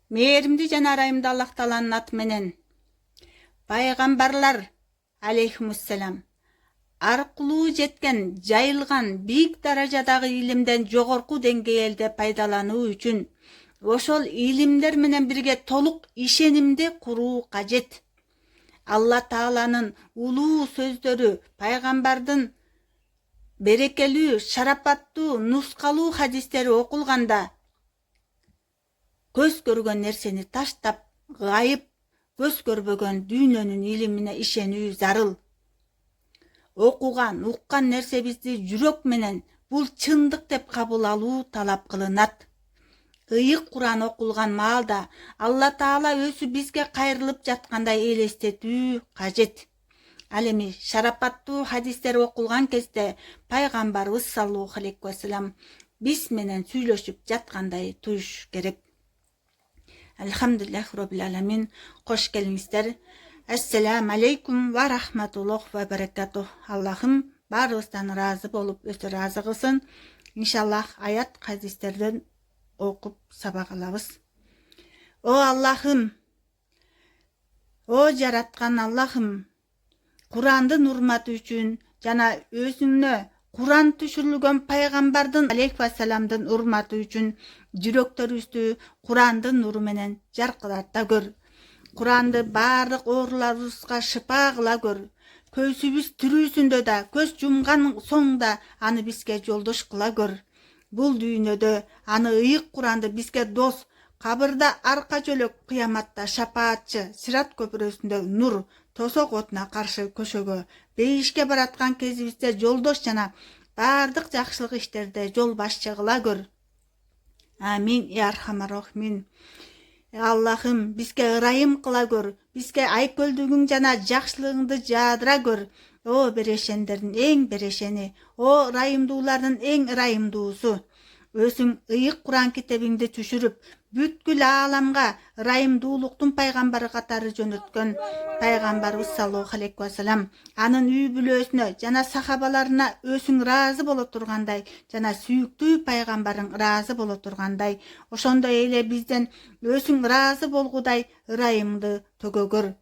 Мээримди жана арайымды Аллах Тааланын аты менен пайгамбарлар алейхимуссалам аркылуу жеткен жайылган бийик даражадагы илимден жогорку деңгээлде пайдалануу үчүн ошол илимдер менен бирге толук ишенимди куруу кажет. Алла Тааланын улуу сөздөрү, пайгамбардын берекелүү, шарапаттуу, нускалуу хадистери окулганда көз көргөн нерсени таштап, гайып, көз көрбөгөн дүйнөнүн илимине ишенүү зарыл. Окуган, уккан нерсебизди жүрөк менен бул чындык деп кабыл алуу талап кылынат. Ыйык Куран окулган маалда Алла Таала өзү бизге кайрылып жаткандай элестетүү кажет. Ал эми шарапаттуу хадистер окулган кезде пайгамбарыбыз саллаллаху алейхи ва саллям биз менен сүйлөшүп жаткандай туюш керек. Алхамдулиллах роббил аламин. Кош келиңиздер. Ассаламу алейкум ва рахматуллах ва баракатух. Аллахым баарыбыздан ыраазы болуп өтө ыраазы кылсын. Иншаллах аят хадистерден окуп сабак алабыз. О Аллахым, о жараткан Аллахым, Курандын урматы үчүн жана өзүңнө Куран түшүрүлгөн пайгамбардын алейхи вассаламдын урматы үчүн жүрөктөрүбүздү Курандын нуру менен жаркырата көр. Куранды баардык ооруларыбызга шыпа кыла көр. Көзүбүз тирүүсүндө да, көз жумган соң да аны бизге жолдош кыла көр. Бул дүйнөдө аны ыйык Куранды бизге дос, кабырда арка жөлөк, кыяматта шапаатчы, сират көпүрөсүндө нур, тосок отуна каршы көшөгө, бейишке бараткан кезибизде жолдош жана баардык жакшылык иштерде жол башчы кыла көр. Амин я архамар рахимин. Аллахым, бизге ырайым кыла көр, бизге айкөлдүгүң жана жакшылыгыңды жаадыра көр. О берешендердин эң берешени, о ырайымдуулардын эң ырайымдуусу. Өзүң ыйык Куран китебиңди түшүрүп, бүткүл ааламга ырайымдуулуктун пайгамбары катары жөнөткөн пайгамбарыбыз саллаллаху алейхи ва саллям анын үй бүлөсүнө жана сахабаларына өзүң ыраазы боло тургандай жана сүйүктүү пайгамбарың ыраазы боло тургандай, ошондой эле бизден өзүң ыраазы болгудай ырайымды төгөгөр.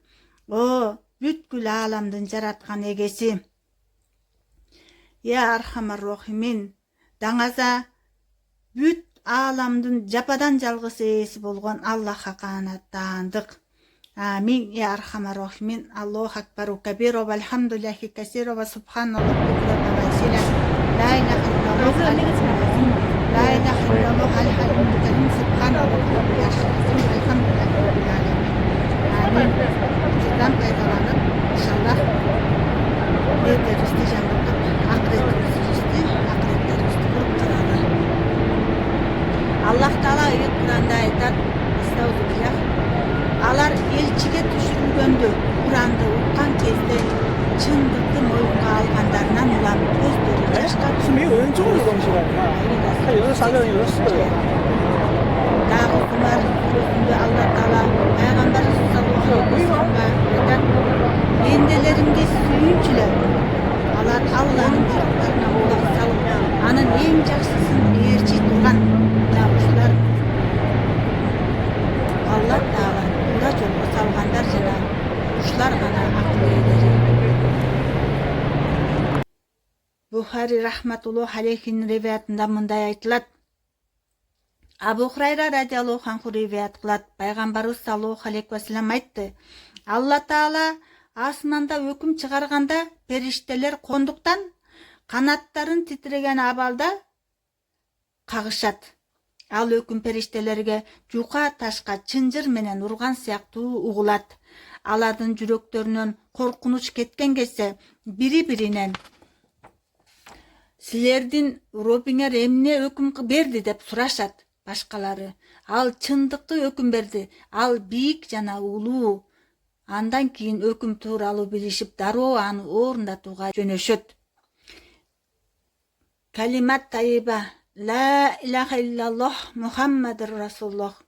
О бүткүл ааламдын жараткан эгеси, я архамар рахимин, даңаза бүт ааламдын жападан жалгыз ээси болгон Аллахка канаттаандык. Амин я архамар рахимин. Аллаху акбару кабиру вальхамдулиллахи касиру ва субханаллахи букрата ва асила. Ла иляха илляллах ла иляха илляллах аль-халимул карим субханаллахи rabbil arshil azim вальхамдулиллахи rabbil аламин. Амин. Bizden faydalanıp inşallah niyetlerimizi canlandırıp ahiretlerimizi kurup karalı. Allah Taala ayet Kur'an'da aytar, estağfurullah. Alar elçiге түшүрүлгөндө Kur'an'da уккан кезде чындыкты моюнга алгандарынан улам көздөрү жашка 是没有人种的东西的，你看，它有的啥叫有的是的。 Dağ Umar sözünde Allah Taala Peygamber sallallahu aleyhi ve sellem'e aytar, "Endelerimde suyunçular, alar Allah'ın buyruqlarına kulak salıp, anın en жақсысын erçi turgan davuşlar." Allah Taala ura jolго salgandar jana ушулар гана акыл ээлери. Бухари рахматуллахи алейхинин риваятында мындай айтылат. Абу Хурайра радиаллаху анху риваят кылат. Пайгамбарыбыз саллаллаху алейхи ва саллям айтты: Алла Таала асманда өкүм чыгарганда периштелер кондуктан канаттарын титиреген абалда кагышат. Ал өкүм периштелерге жука ташка чынжыр менен урган сыяктуу угулат. Алардын жүрөктөрүнөн коркунуч кеткен кезде бири-биринен "Силердин Роббиңер эмне өкүм берди?" деп сурашат. Башкалары: "Ал чындыкты өкүм берди. Ал бийик жана улуу." Андан кийин өкүм тууралуу билишип, дароо аны орундатууга жөнөшөт. Калимат тайиба ла илаха иллаллах Мухаммадур Расулуллах.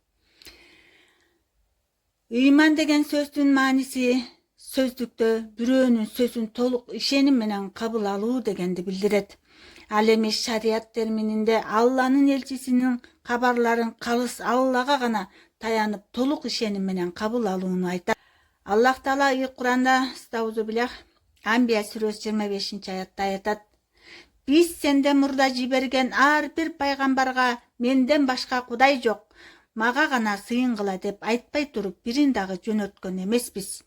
Ыйман деген сөздүн мааниси сөздүктө бирөөнүн сөзүн толук ишеним менен кабыл алуу дегенди билдирет. Ал эми шарият термининде Алланын элчисинин кабарларын калыс Аллага гана таянып толук ишеним менен кабыл алууну айтат. Аллах Таала Куранда Стаузубилях Амбия сүрөсү 25-аятта айтат: Биз сенден мурда жиберген ар бир пайгамбарга менден башка кудай жок, мага гана сыйынгыла деп айтпай туруп бирин дагы жөнөткөн эмеспиз.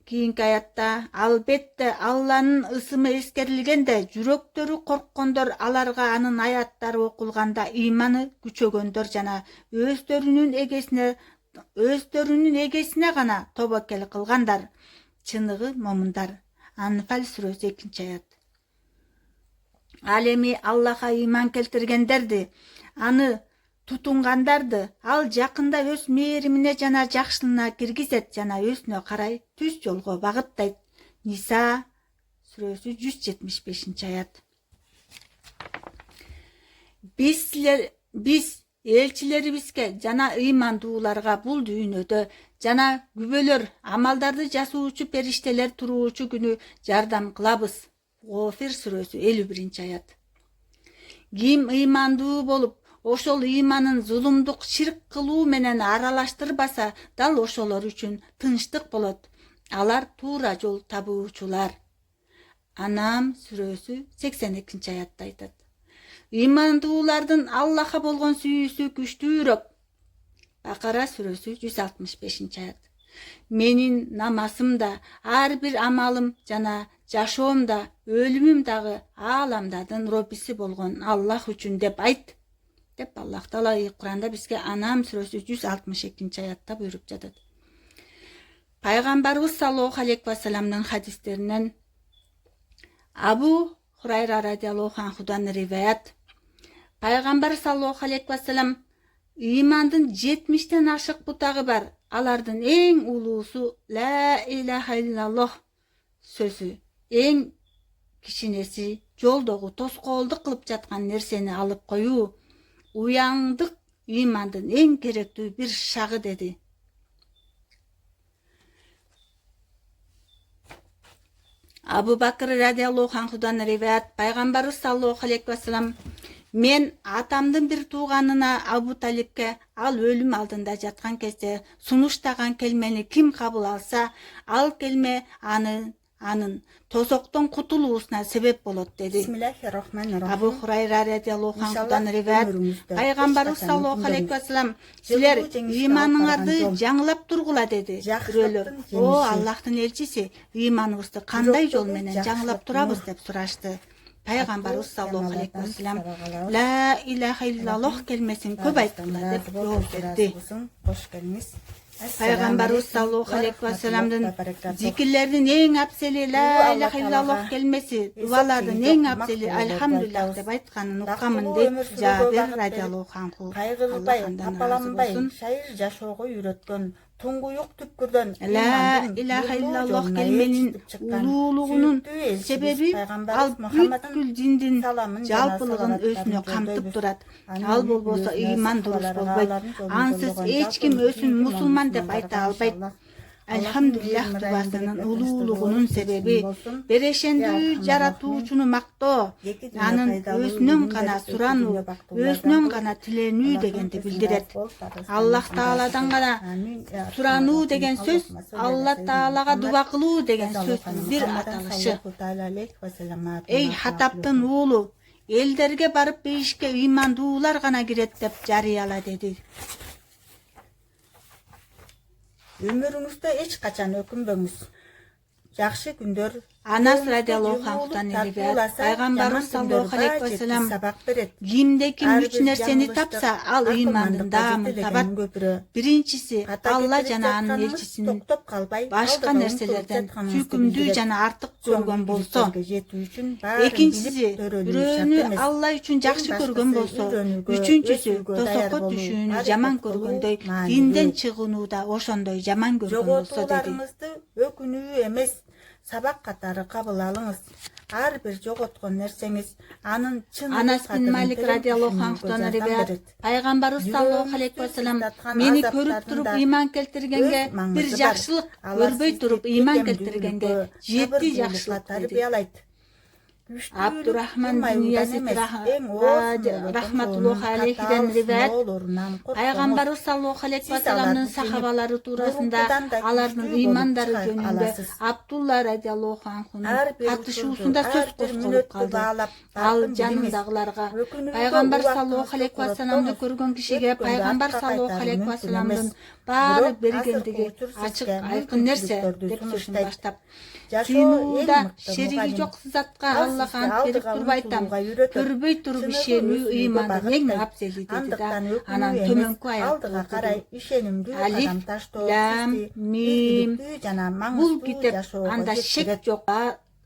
Кийинки аятта: Албетте Алланын ысымы эскерилгенде жүрөктөрү корккондор аларга анын аяттары окулганда ыйманы күчөгөндөр жана өздөрүнүн эгесине гана тобокел кылгандар чыныгы момундар. Анфал сүрөсү 2-аят. Ал эми Аллаха ыйман келтиргендерди, аны тутунгандарды ал жакында өз мээримине жана жакшылыгына киргизет жана өзүнө карай түз жолго багыттайт. Ниса сүрөсү 175-аят. Биз элчилерибизге жана ыймандууларга бул дүйнөдө жана күбөлөр, амалдарды жасуучу периштелер туруучу күнү жардам кылабыз. Гофир сүрөсү 51-аят. Ким ыймандуу болуп, ошол ыйманын зулумдук ширк кылуу менен аралаштырбаса, дал ошолор үчүн тынчтык болот. Алар туура жол табуучулар. Анам сүрөсү 82-аятта айтат. Ыймандуулардын Аллаха болгон сүйүүсү күчтүүрөөк. Бакара сүрөсү 165-аят. Менин намазым да, ар бир амалым жана жашоом да, өлүмүм дагы ааламдардын Роббиси болгон Аллах үчүн деп айт, деп Аллах Таала Куранда бизге Анам сүрөсү 162-аятта буйруп жатат. Пайгамбарыбыз саллаллаху алейхи ва салламдын хадистеринен Абу Хурайра радиаллаху анхудан риваят. Пайгамбар саллаллаху алейхи ва саллам ыймандын 70тен ашык бутагы бар. Алардын эң улуусу ла илаха иллаллах сөзү. Эң кичинеси жолдогу тоскоолдук кылып жаткан нерсени алып коюу. Уяңдык ыймандын эң керектүү бир шагы деди. Абу Бакр радиаллаху анхудан риваят. Пайгамбарыбыз саллаллаху алейхи ва саллам: Мен атамдын бир тууганына Абу Талипке ал өлүм алдында жаткан кезде сунуштаган келмени ким кабыл алса, ал келме анын тозоктон кутулуусуна себеп болот деди. Бисмиллахир-рахманир-рахим. Абу Хурайра радиаллаху анхудан риваят. Пайгамбарыбыз саллаллаху алейхи ва саллам: Силер ыйманыңарды жаңылап тургула деди. Бирөөлөр: О Аллахтын элчиси, ыйманыбызды кандай жол менен жаңылап турабыз деп сурашты. Пайгамбарыбыз саллаллаху алейхи ва саллам: ла илаха иллаллах келмесин көп айткыла деп жооп берди. Кош келиңиз. Пайгамбарыбыз саллаллаху алейхи ва салламдын зикирлердин эң абзели ла илаха иллаллах келмеси, дубалардын эң абзели альхамдулиллах деп айтканын уккамын дейт Жабир радиаллаху анху. Кайгылбай, капаланбай, шайыр жашоого үйрөткөн туңгуюк түпкүрдөн ла илаха иллаллах келменин улуулугунун себеби ал бүткүл диндин жалпылыгын өзүнө камтып турат. Ал болбосо ыйман дурус болбойт. Ансыз эч ким өзүн мусулман деп айта албайт. Алхамдулиллах дубасынын улуулугунун себеби берешендүү жаратуучуну мактоо, анын өзүнөн гана сурануу, өзүнөн гана тиленүү дегенди билдирет. Аллах Тааладан гана сурануу деген сөз Алла Таалага дуба кылуу деген сөздүн бир аталышы. Эй Хатаптын уулу, элдерге барып бейишке ыймандуулар гана кирет деп жарыяла деди. Өмүрүңүздө эч качан өкүнбөңүз. Жакшы күндөр Анас радиаллаху анхудан риваят. Пайгамбарыбыз саллаллаху алейхи ва саллам: Кимде ким үч нерсени тапса, ал ыймандын даамын табат. Биринчиси Алла жана анын элчисин башка нерселерден сүйкүмдүү жана артык көргөн болсо. Экинчиси бирөөнү Алла үчүн жакшы көргөн болсо. Үчүнчүсү тосокко түшүүнү жаман көргөндөй, динден чыгуунуда ошондой жаман көргөн болсо деди. Өкүнүү эмес, сабак катары кабыл алыңыз. Ар бир жоготкон нерсеңиз анын чын Анас бин Малик радиаллаху анхудан риваят. Пайгамбарыбыз саллаллаху алейхи ва саллам: Мени көрүп туруп ыйман келтиргенге бир жакшылык, көрбөй туруп ыйман келтиргенге 7 жакшылык деди. Абдурахман бин Yazid рахматуллахи алейхиден риваят Пайгамбар саллаллаху алейхи ва салламдын сахабалары туурасында алардын ыймандары жөнүндө Абдулла радиаллаху анхунун катышуусунда сөз козголуп калды. Ал жанындагыларга Пайгамбар саллаллаху алейхи ва салламды көргөн кишиге Пайгамбар саллаллаху алейхи ва салламдын баары бергендиги ачык айкын нерсе деп сөзүн баштап сыйынууда шериги жок затка Аллах ант берип туруп айтам. Көрбөй туруп ишенүү ыймандын эң абзели деди да. Анан төмөнкү аятка карай ишенимдүү адам таштоо, лам, мим бул китеп анда шек жок.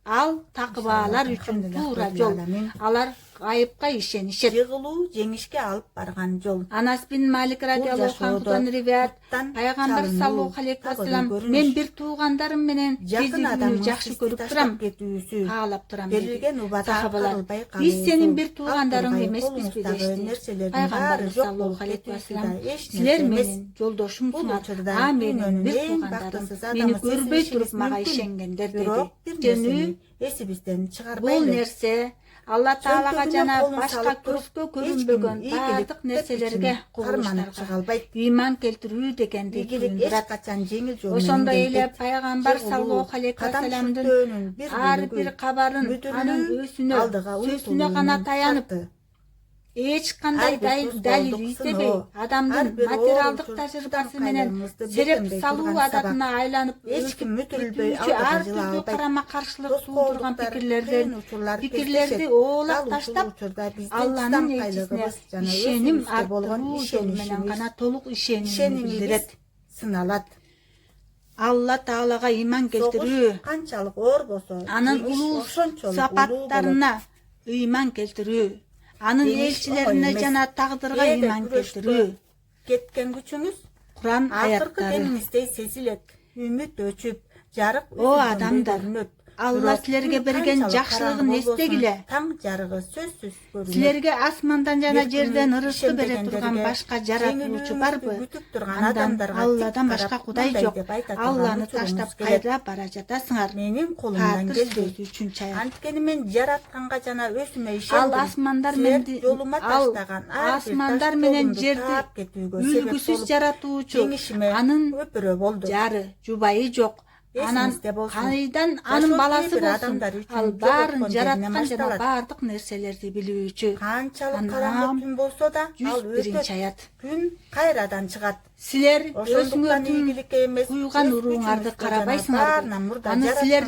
Ал такыбалар үчүн туура жол. Алар айыпка ишенишет. Жыгылуу жеңишке алып барган жол. Анас бин Малик радиаллаху анхудан риваят Пайгамбар саллаллаху алейхи ва саллам мен бир туугандарым менен кезигүүнү жакшы көрүп турам, каалап турам деди. Сахабалар биз сенин бир туугандарың эмеспизби дешти. Пайгамбар саллаллаху алейхи ва саллам силер менин жолдошумсуңар, а менин бир туугандарым мени көрбөй туруп мага ишенгендер деди. Жөнү эсибизден чыгарбайлы. Бул нерсе Алла Таалага жана башка көзгө көрүнбөгөн бардык нерселерге кулманып ыйман келтирүү дегенди билдирет. Ошондой эле Пайгамбар саллаллаху алейхи ва салламдын ар бир кабарын анын сөзүнө гана таянып эч кандай далил издебей адамдын материалдык тажрыйбасы менен сереп салуу адатына айланып эч ким мүтүлбөй ар түрдүү карама каршылык туудурган пикирлерди оолап таштап Алланын элчисине ишеним арттыруу жол менен гана толук ишенимди билдирет, сыналат. Алла Таалага ыйман келтирүү канчалык оор болсо анын улуу сапаттарына ыйман келтирүү, анын элчилерине жана тагдырга ыйман келтирүү. Кеткен күчүңүз Куран акыркы аяттары. деңиздей сезилет. Үмүт өчүп, жарык О адамдар, Алла силерге берген жакшылыгын эстегиле. Таң жарыгы сөзсүз көрүнөт. Силерге асмандан жана жерден ырызкы бере турган башка жаратуучу барбы? Андан Алладан башка кудай жок. Алланы таштап кайда бара жатасыңар? Менин колумдан келди үчүн чая. Анткени мен жаратканга жана өзүмө Ал ишендим. асмандар менен жерди үлгүсүз жаратуучу, анын өпүрө болду. жары, жубайы жок. Анан кайдан анын баласы болсун? Ал баарын жараткан жана баардык нерселерди билүүчү. Канчалык караңгы күн болсо да, ал 101 аят. Күн кайрадан чыгат. Силер Ошондуктан өзүңөрдүн ийгиликке эмес, куйган уруңарды карабайсыңарбы? Аны силер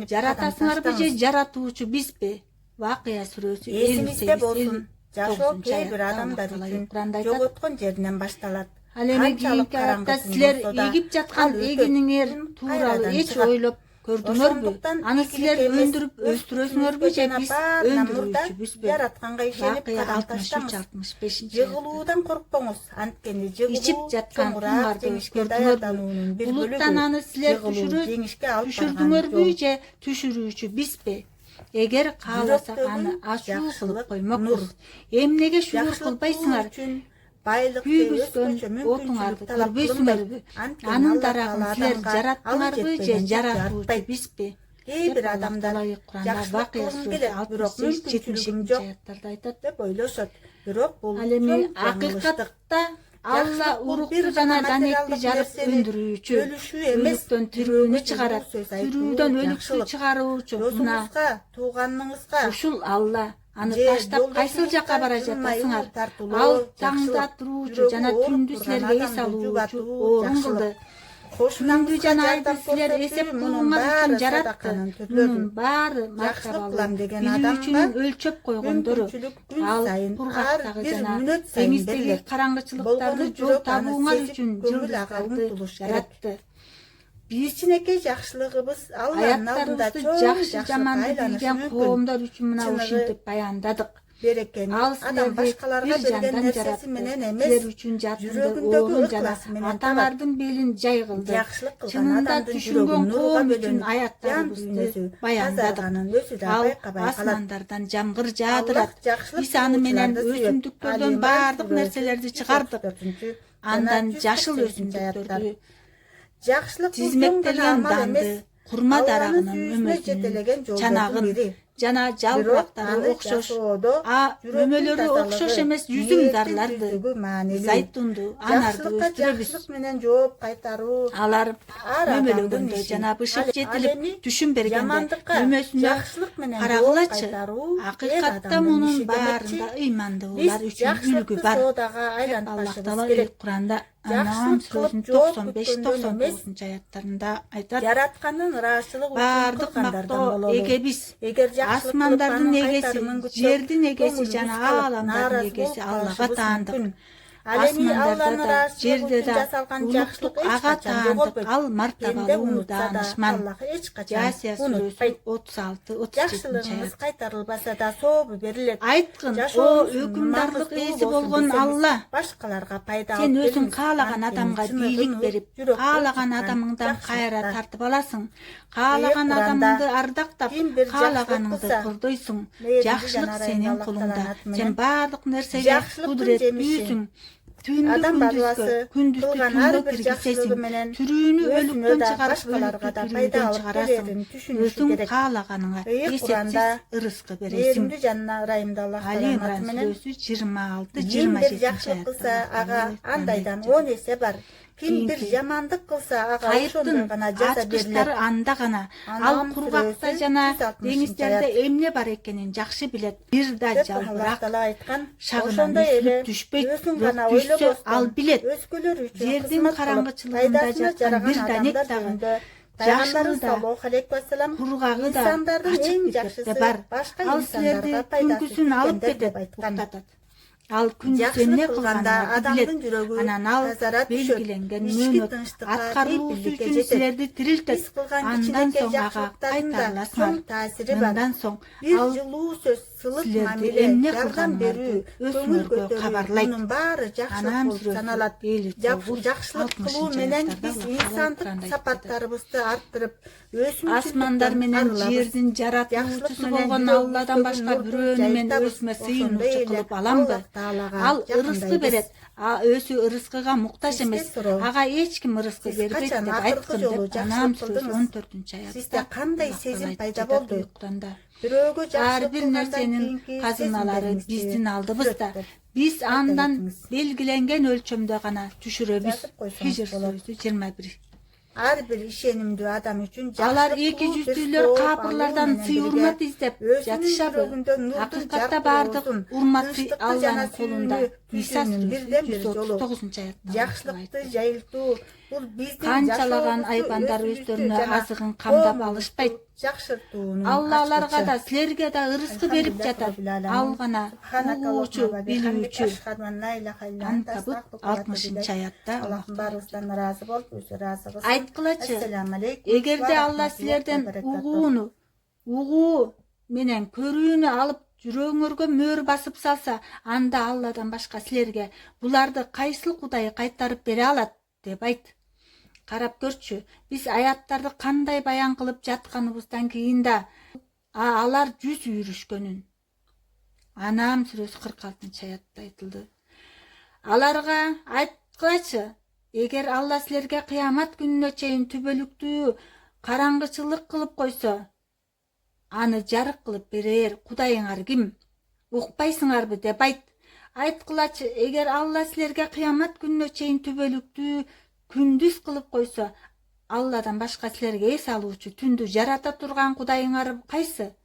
жаратасыңарбы же жаратуучу бизби? Вакыя сүрөсү Эсимизде болсун. Жашоо кээ бир адамдар үчүн жоготкон жеринен башталат. Ал эми кийинки аятта силер эгип жаткан эгиниңер тууралуу эч ойлоп көрдүңөрбү? Аны силер өндүрүп өстүрөсүңөрбү же биз өндүрүүчүбүзбү? Жаратканга ишенип кадамташтаңыз. 63-65. Жыгылуудан коркпоңуз. Анткени жыгылуу Ичип жаткан кумарды көрдүңөрбү? Булуттан аны силер түшүрдүңөрбү же түшүрүүчү бизби? Эгер кааласак аны ачуу кылып коймокпуз. Эмнеге шугур кылбайсыңар? Күйгүскөн отуңарды көрбөйсүңөрбү? Анын дарагын силер жараттыңарбы же жаратуучу бизби? Кээ бир адамдар Вакыя сүрөсү 63-70 аяттарда айтат деп ойлошот. Бирок бул ал эми акыйкатта Алла урукту жана данекти жарып өндүрүүчү, өлүктөн тирүүнү чыгарат, тирүүдөн өлүктү чыгаруучу. Мына тууганыңызга ушул Алла. Аны таштап кайсыл жакка бара жатасыңар? Ал таңда туруучу жана түндү силерге эс алуучу орун кылды. Күндү жана айды силер эсеп кылууңар үчүн жаратты. Мунун баары маркабалуу билүүчүнүн өлчөп койгондору. Ал кургактагы жана деңиздеги караңгычылыктарды жол табууңар үчүн жылдыздарды жаратты. Кичинекей жакшылыгыбыз Алланын алдында жакшы жаманды билген коомдор үчүн мына ушинтип баяндадык. Берекени адам башкаларга берген нерсеси менен эмес, жүрөгүндөгү ыхласы менен аталардын белин жай кылды. Чынында түшүнгөн коом үчүн аяттарыбызды баяндадык. Ал асмандардан жамгыр жаадырат. Биз аны менен өсүмдүктөрдөн баардык нерселерди чыгардык. Андан жашыл өсүмдүктөрдү тизмектелген данды, курма дарагынын өмөзүнүн чанагын жана жалбырактары окшош, мөмөлөрү окшош эмес жүзүм зарларды, зайтунду, анарды өстүрөбүз. менен жооп кайтаруу, Алар мөмөлөгөндө жана бышык жетилип түшүм бергенде мөмөсүнө карагылачы. Акыйкатта мунун баарында ыймандуулар үчүн үлгү бар. Аллах Таала Кур'анда Анам сүрөсүнүн 95-99 аяттарында айтат: Яраткандын ыраазычылыгы бардык мактоо эге биз, асмандардын эгеси, жердин эгеси жана ааламдардын эгеси Аллага таандык. Асмандарда да, жерде да улуттук ага таандык, ал мартабалуу даанышман. Ясия сүрөсү 36-37 аят. кайтарылбаса да сообу берилет. Айткын, о өкүмдарлык ээси болгон Алла, башкаларга пайда сен өзүң каалаган адамга бийлик берип, каалаган адамыңдан кайра тартып аласың, каалаган адамыңды ардактап, каалаганыңды кордойсуң. Жакшылык сенин колуңда. Сен баардык нерсеге кудуреттүүсүң. Күндүзгү түндө киргизесиң, түрүүнү өлүктөн чыгарып, өлүктү түрүүдөн чыгарасың. Өзүң каалаганыңа эсепсиз ырыскы бересиң. Али Имран сүрөсү 26-27 кылса ага андайдан 10 эсе бар. Ким бир жамандык кылса ага ошондой гана жаза берилет. Анда гана ал кургакта жана деңиздерде эмне бар экенин жакшы билет. Бир да жалбырак шагынан үстүп түшпөйт. Түшсө ал билет. Жердин караңгычылыгында жаткан бир данек дагы, жакшылыгы да, кургагы да, ачык бар. Ал силерди күнгүсүн алып кетет, уктатат. Ал күндүз эмне кылганда адамдын жүрөгү анан ал белгиленген мөөнөт аткарылуусу үчүн силерди тирилтет. Андан соң ага кайтарыласыңар. Андан соң ал жылуу сөз, сылык мамиле, эмне кылганыңарды өзүңөргө кабарлайт. Анам саналат. Жакшылык кылуу менен биз инсандык сапаттарыбызды арттырып, асмандар менен жердин жаратуучусу болгон Алладан башка бирөөнү мен өзүмө сыйынуучу кылып аламбы? Ал ырыскы берет. Өзү ырыскыга муктаж эмес. Ага эч ким ырыскы бербейт деп айткан деп Анам сүрөсү 14 аятта. Сизде кандай сезим пайда болду? Ар бир нерсенин казыналары биздин алдыбызда. Биз андан белгиленген өлчөмдө гана түшүрөбүз. Хижр сүрөсү 21. Ар бир ишенимдүү адам үчүн алар эки жүздүүлөр капырлардан сый урмат издеп жатышабы? Акыйкатта бардык урмат Алланын колунда. Иса сүрөсү 139 аятта. Жакшылыкты жайылтуу бул биздин канчалаган айбандар өздөрүнө азыгын камдап алышпайт. Алла аларга да силерге да ырыскы берип жатат. Ал гана угуучу, билүүчү. Анкабут 60 аятта. Аллахтын баарыбыздан ыраазы болуп, өзү ыраазы кылсын. Айткылачы, эгерде Алла силерден угуу менен көрүүнү алып жүрөгүңөргө мөөр басып салса, анда Алладан башка силерге буларды кайсыл Кудай кайтарып бере алат деп айт. Карап көрчү, биз аяттарды кандай баян кылып жатканыбыздан кийин да алар жүз үйрүшкөнүн. Анам сүрөсү 46 аятта айтылды. Аларга айткылачы, эгер Алла силерге кыямат күнүнө чейин түбөлүктүү караңгычылык кылып койсо, аны жарык кылып берер Кудайыңар ким? Укпайсыңарбы деп айт. Айткылачы, эгер Алла силерге кыямат күнүнө чейин түбөлүктүү күндүз кылып койсо, Алладан башка силерге эс алуучу түндү жарата турган Кудайыңар кайсы?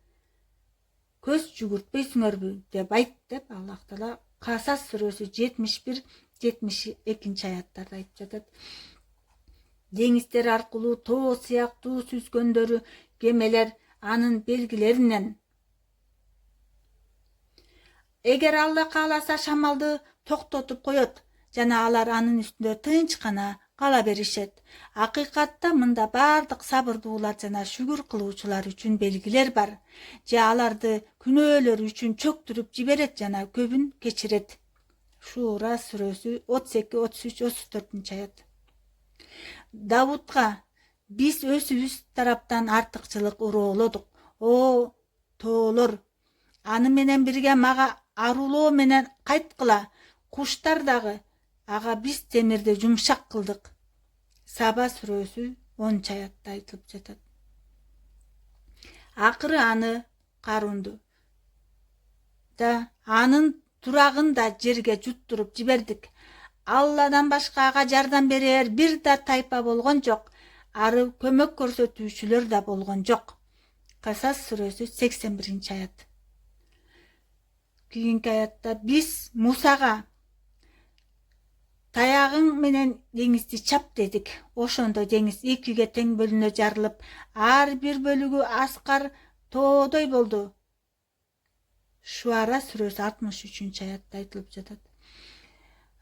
Көз жүгүртпөйсүңөрбү деп айт деп Аллах Таала Касас сүрөсү 71-72 аяттарда айтып жатат. Деңиздер аркылуу тоо сыяктуу сүзгөндөрү кемелер анын белгилеринен. Эгер Алла кааласа шамалды токтотуп коет жана алар анын үстүндө тынч гана кала беришет. Акыйкатта мында бардык сабырдуулар жана шүгүр кылуучулар үчүн белгилер бар. Же аларды күнөөлөр үчүн чөктүрүп жиберет жана көбүн кечирет. Шура сүрөсү 32-33-34 аят. Давудга биз өзүбүз тараптан артыкчылык уроолодук. О тоолор, аны менен бирге мага арулоо менен кайткыла. Куштар дагы ага биз темирди жумшак кылдык. Саба сүрөсү 10 аятта айтылып жатат. Акыры аны Карунду да анын турагын да жерге жуттуруп жибердик. Алладан башка ага жардам берер бир да тайпа болгон жок. Ары көмөк көрсөтүүчүлөр да болгон жок. Касас сүрөсү 81-аят. Кийинки аятта биз Мусага таягың менен деңизди чап дедик. Ошондо деңиз экиге тең бөлүнө жарылып, ар бир бөлүгү аскар тоодой болду. Шуара сүрөсү 63-аятта айтылып жатат.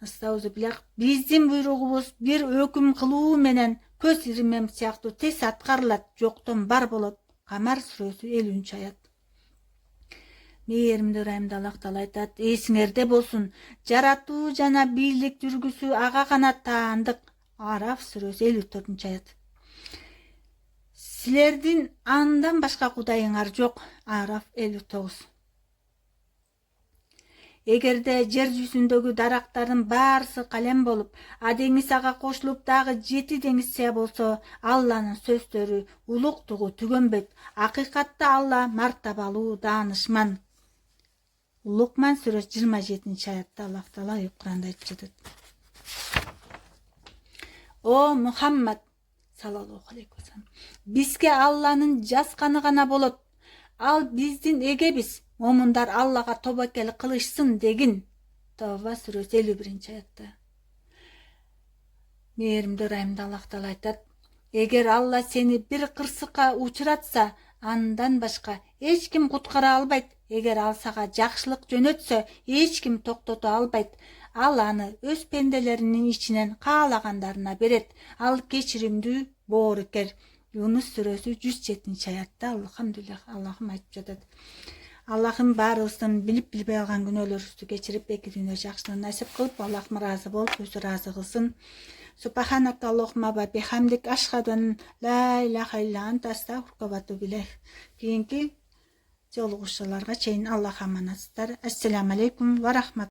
Астаузубилlah, биздин буйругубуз бир өкүм кылуу менен көз ирмем сыяктуу тез аткарылат, жоктон бар болот. Камар сүрөсү 50-аят. Мээримдүү райымды Аллах Таала айтат, эсиңерде болсун, жаратуу жана бийлик жүргүсү ага гана таандык. Араф сүрөсү 54-аят. Силердин андан башка кудайыңар жок. Араф 59. Эгерде жер жүзүндөгү дарактардын баарысы калем болуп, а деңиз ага кошулуп дагы 7 деңиз сыя болсо, Алланын сөздөрү, улуктугу түгөнбөйт. Акыйкатта Алла мартабалуу, даанышман. Лукман сүрөсү 27-аятта Аллах Таала Куранда айтып жатат. О Мухаммад саллаллаху алейхи вассалам, бизге Алланын жазганы гана болот. Ал биздин эгебиз. Момундар Аллага тобокел кылышсын дегин. Тауба сүрөсү 51-аятта. Мээримдүү райымды Аллах Таала айтат, эгер Алла сени бир кырсыкка учуратса, андан башка эч ким куткара албайт. Эгер ал сага жакшылык жөнөтсө, эч ким токтото албайт. Ал аны өз пенделеринин ичинен каалагандарына берет. Ал кечиримдүү, боорукер. Юнус сүрөсү 107-аятта Алхамдулиллах Аллахым айтып жатат. Аллахым баарыбыздын билип билбей алган күнөөлөрүбүздү кечирип, эки дүйнө жакшылыгын насип кылып, Аллахым ыраазы болуп, өзү ыраазы кылсын. Субханака Аллахумма ва бихамдик ашхаду ан ла илаха илля анта астагфирука ва атубу илейк. Кийинки жолугушууларга чейин Аллах аманатсыздар. Ассаламу алейкум ва рахмат.